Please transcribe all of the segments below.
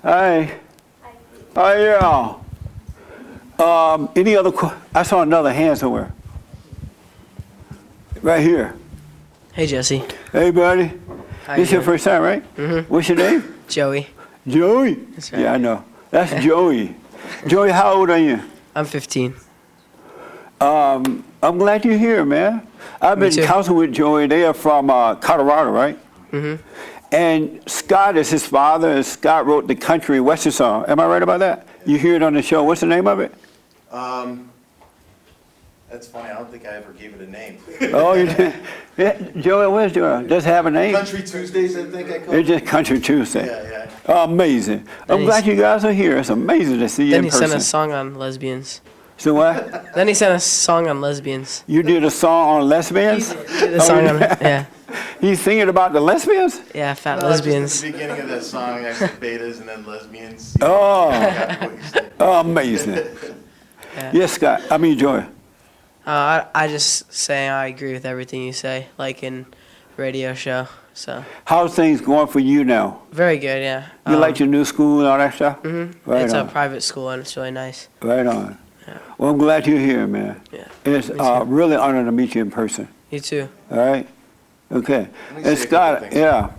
Hi. Oh, yeah. Any other I saw another hand somewhere. Right here. Hey, Jesse. Hey, buddy. This your first time, right? Mm-hmm. What's your name? Joey. Joey? That's right. Yeah, I know. That's Joey. Joey, how old are you? I'm 15. I'm glad you're here, man. I've been counseling with Joey. They are from Colorado, right? Mm-hmm. And Scott is his father, and Scott wrote the country western song. Am I right about that? You hear it on the show. What's the name of it? That's funny. I don't think I ever gave it a name. Oh, you did? Yeah, Joey, where's Joey? Does it have a name? Country Tuesdays, I think I called It's just Country Tuesday. Yeah. Amazing. I'm glad you guys are here. It's amazing to see you in person. Then he sent a song on lesbians. So what? Then he sent a song on lesbians. You did a song on lesbians? He did a song on, yeah. He's singing about the lesbians? Yeah, fat lesbians. Just at the beginning of that song, I said betas and then lesbians. Oh, amazing. Yeah. Yes, Scott. I mean, Joy. I just say I agree with everything you say, like in radio show. So. How's things going for you now? Very good, yeah. You like your new school and all that stuff? Mm-hmm. Right It's on. a private school and it's really nice. Right on. Yeah. Well, I'm glad you're here, man. Yeah. It's really an honor to meet you in person. You too. All right? Okay. Let me And say a couple Scott, things. yeah.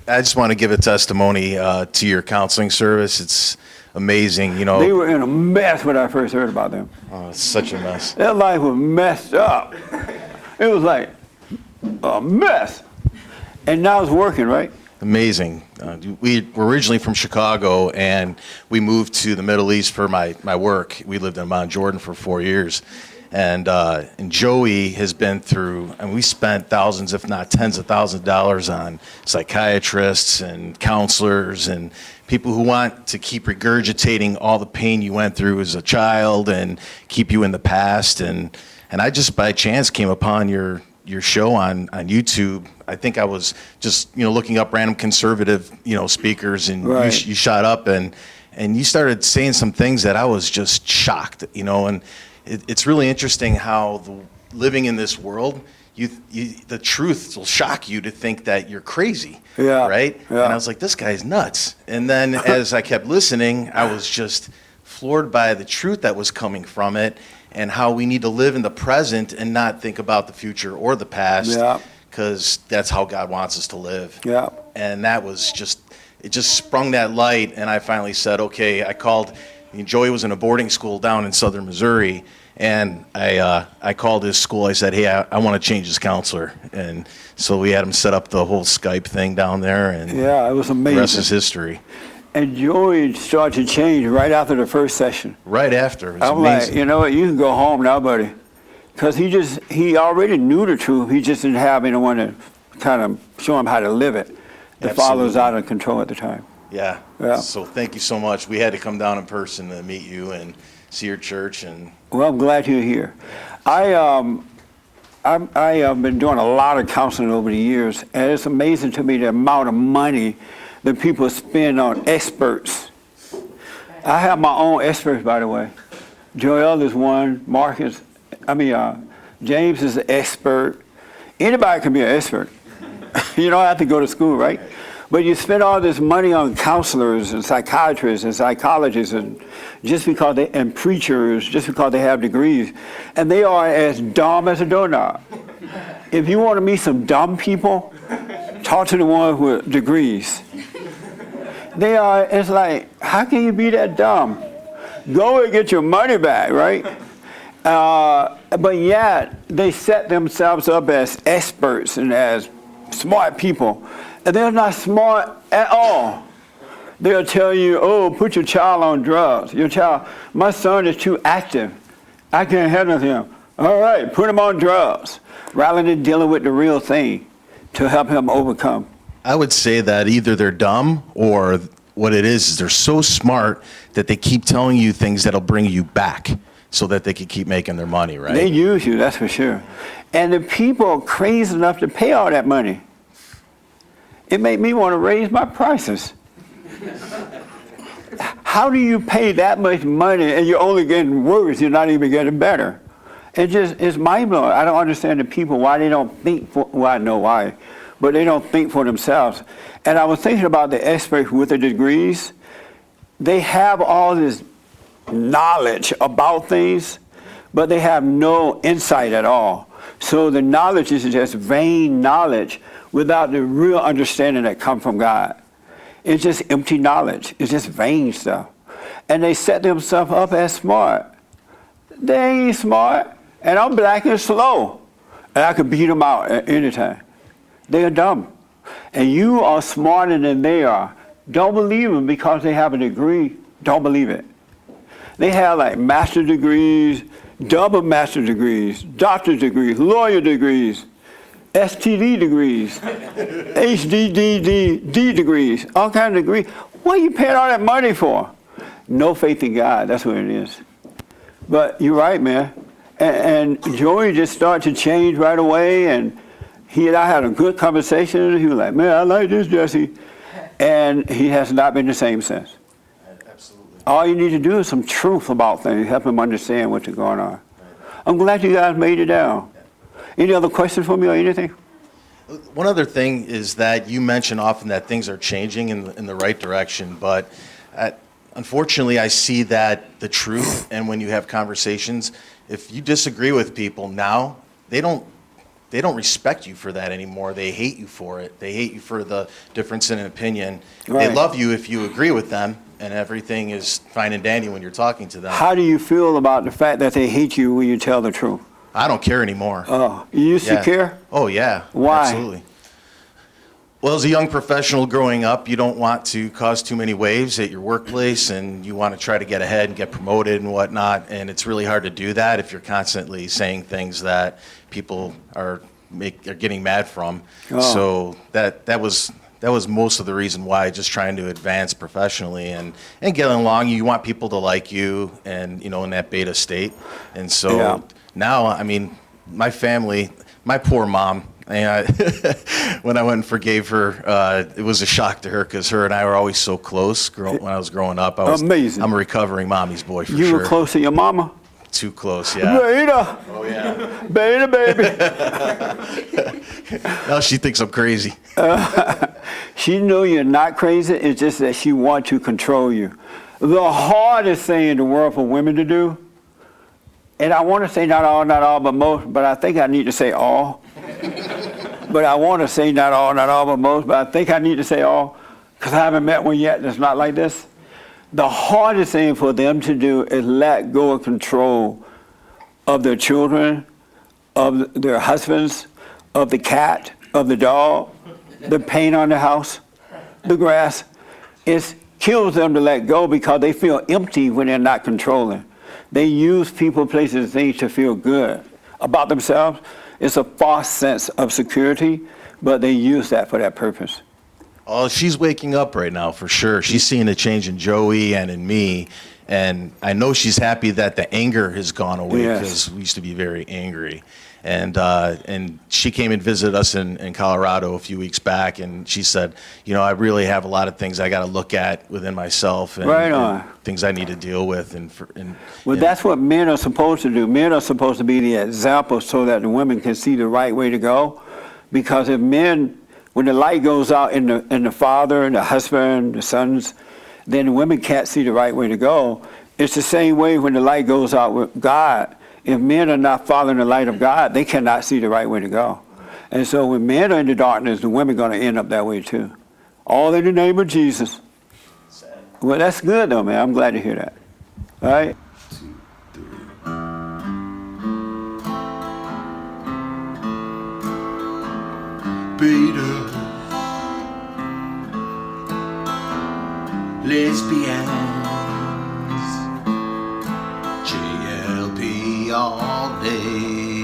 I just want to give a testimony to your counseling service. It's amazing, you know. They were in a mess when I first heard about them. Oh, it's such a mess. Their life was messed up. It was like a mess. And now it's working, right? Amazing. We were originally from Chicago, and we moved to the Middle East for my work. We lived in Mount Jordan for 4 years. And Joey has been through, and we spent thousands, if not tens of thousands of dollars on psychiatrists and counselors and people who want to keep regurgitating all the pain you went through as a child and keep you in the past. And I just by chance came upon your show on YouTube. I think I was just looking up random conservative speakers, and Right. you shot up and you started saying some things that I was just shocked, and it's really interesting how living in this world, the truth will shock you to think that you're crazy, Yeah, right? yeah. And I was like, this guy's nuts. And then as I kept listening, I was just floored by the truth that was coming from it, and how we need to live in the present and not think about the future or the past, Yeah. because that's how God wants us to live. Yeah. And that was it just sprung that light, and I finally said, okay. I called. Joey was in a boarding school down in southern Missouri, and I called his school. I said, hey, I want to change his counselor. And so we had him set up the whole Skype thing down there, and Yeah, it was the amazing. rest is history. And Joey started to change right after the first session. Right after. It was I'm amazing. like, you know what, you can go home now, buddy. Because he already knew the truth. He just didn't have anyone to kind of show him how to live it. The father was Absolutely. out of control at the time. Yeah. Yeah. So thank you so much. We had to come down in person to meet you and see your church. And Well, I'm glad you're here. I have been doing a lot of counseling over the years, and it's amazing to me the amount of money that people spend on experts. I have my own experts, by the way. Joel is one. James is an expert. Anybody can be an expert. You don't have to go to school, right? But you spend all this money on counselors and psychiatrists and psychologists and preachers just because they have degrees, and they are as dumb as a doorknob. If you want to meet some dumb people, talk to the ones with degrees. It's like, how can you be that dumb? Go and get your money back, right? But yet, they set themselves up as experts and as smart people. And they're not smart at all. They'll tell you, oh, put your child on drugs. My son is too active. I can't handle him. All right, put him on drugs. Rather than dealing with the real thing to help him overcome. I would say that either they're dumb, or what it is they're so smart that they keep telling you things that'll bring you back so that they can keep making their money, right? They use you, that's for sure. And the people are crazy enough to pay all that money. It made me want to raise my prices. How do you pay that much money and you're only getting worse, you're not even getting better? It's mind-blowing. I don't understand the people, why they don't think, well, I know why, but they don't think for themselves. And I was thinking about the experts with the degrees. They have all this knowledge about things, but they have no insight at all. So the knowledge is just vain knowledge without the real understanding that comes from God. It's just empty knowledge. It's just vain stuff. And they set themselves up as smart. They ain't smart. And I'm black and slow. And I could beat them out at any time. They are dumb. And you are smarter than they are. Don't believe them because they have a degree. Don't believe it. They have like master's degrees, double master's degrees, doctor's degrees, lawyer degrees, STD degrees, HDDD degrees, all kinds of degrees. What are you paying all that money for? No faith in God, that's what it is. But you're right, man. And Joey just started to change right away, and he and I had a good conversation. He was like, man, I like this, Jesse. And he has not been the same since. Absolutely. All you need to do is some truth about things, help him understand what's going on. I'm glad you guys made it down. Any other questions for me or anything? One other thing is that you mention often that things are changing in the right direction, but unfortunately I see that the truth, and when you have conversations, if you disagree with people now, they don't respect you for that anymore. They hate you for it. They hate you for the difference in opinion. Right. They love you if you agree with them, and everything is fine and dandy when you're talking to them. How do you feel about the fact that they hate you when you tell the truth? I don't care anymore. Oh, you used to care? Oh, yeah. Why? Absolutely. Well, as a young professional growing up, you don't want to cause too many waves at your workplace, and you want to try to get ahead and get promoted and whatnot, and it's really hard to do that if you're constantly saying things that people are getting mad from. Oh. So that was most of the reason why, just trying to advance professionally and get along. You want people to like you, and in that beta state. And so Yeah. now, I mean, my family, my poor mom, when I went and forgave her, it was a shock to her because her and I were always so close when I was growing up. Amazing. I'm a recovering mommy's boy for You sure. were close to your mama? Too close, yeah. Beta. Oh, yeah. Beta, baby. Now she thinks I'm crazy. She knew you're not crazy. It's just that she wants to control you. The hardest thing in the world for women to do, and I want to say not all, but most, but I think I need to say all. But I want to say not all, but most, but I think I need to say all, because I haven't met one yet that's not like this. The hardest thing for them to do is let go of control of their children, of their husbands, of the cat, of the dog, the paint on the house, the grass. It kills them to let go because they feel empty when they're not controlling. They use people, places, and things to feel good about themselves. It's a false sense of security, but they use that for that purpose. Oh, she's waking up right now for sure. She's seeing a change in Joey and in me, and I know she's happy that the anger has gone away, because we used to be very angry. And she came and visited us in Colorado a few weeks back, and she said, I really have a lot of things I got to look at within myself, and, Right on. and things I need to deal with. Well, that's what men are supposed to do. Men are supposed to be the example so that the women can see the right way to go. Because if men, when the light goes out in the father and the husband, the sons, then the women can't see the right way to go. It's the same way when the light goes out with God. If men are not following the light of God, they cannot see the right way to go. And so when men are in the darkness, the women are going to end up that way too. All in the name of Jesus. Well, that's good though, man. I'm glad to hear that. All right? 2, 3. Beta. Lesbians. JLP all day.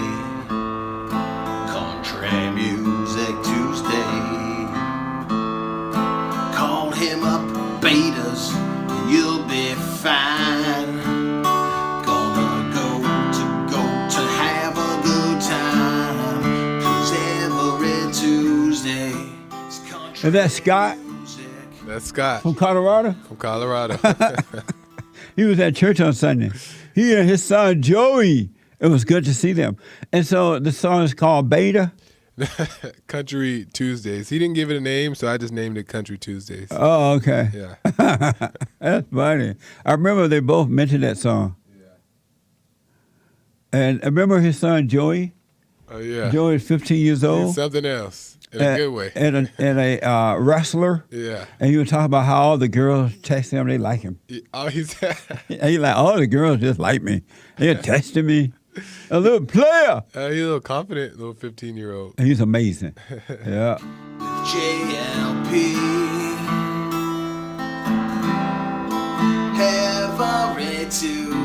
Country music Tuesday. Call him up, betas, and you'll be fine. Gonna go to have a good time. 'Cause every Tuesday it's country Is that Scott music. That's Scott from Colorado? from Colorado. He was at church on Sunday. He and his son Joey. It was good to see them. And so the song is called Beta. Country Tuesdays. He didn't give it a name, so I just named it Country Tuesdays. Oh, okay. Yeah. That's funny. I remember they both mentioned that song. Yeah. And I remember his son, Joey. Oh, yeah. Joey is 15 years old. He's something else in a good way. And a wrestler. Yeah. And he was talking about how all the girls text him, they like him. Oh, he's And he like, all the girls just like me. They're texting me. A little player. he's a little confident, little 15-year-old. He's amazing. Yeah. JLP. Every Tuesday.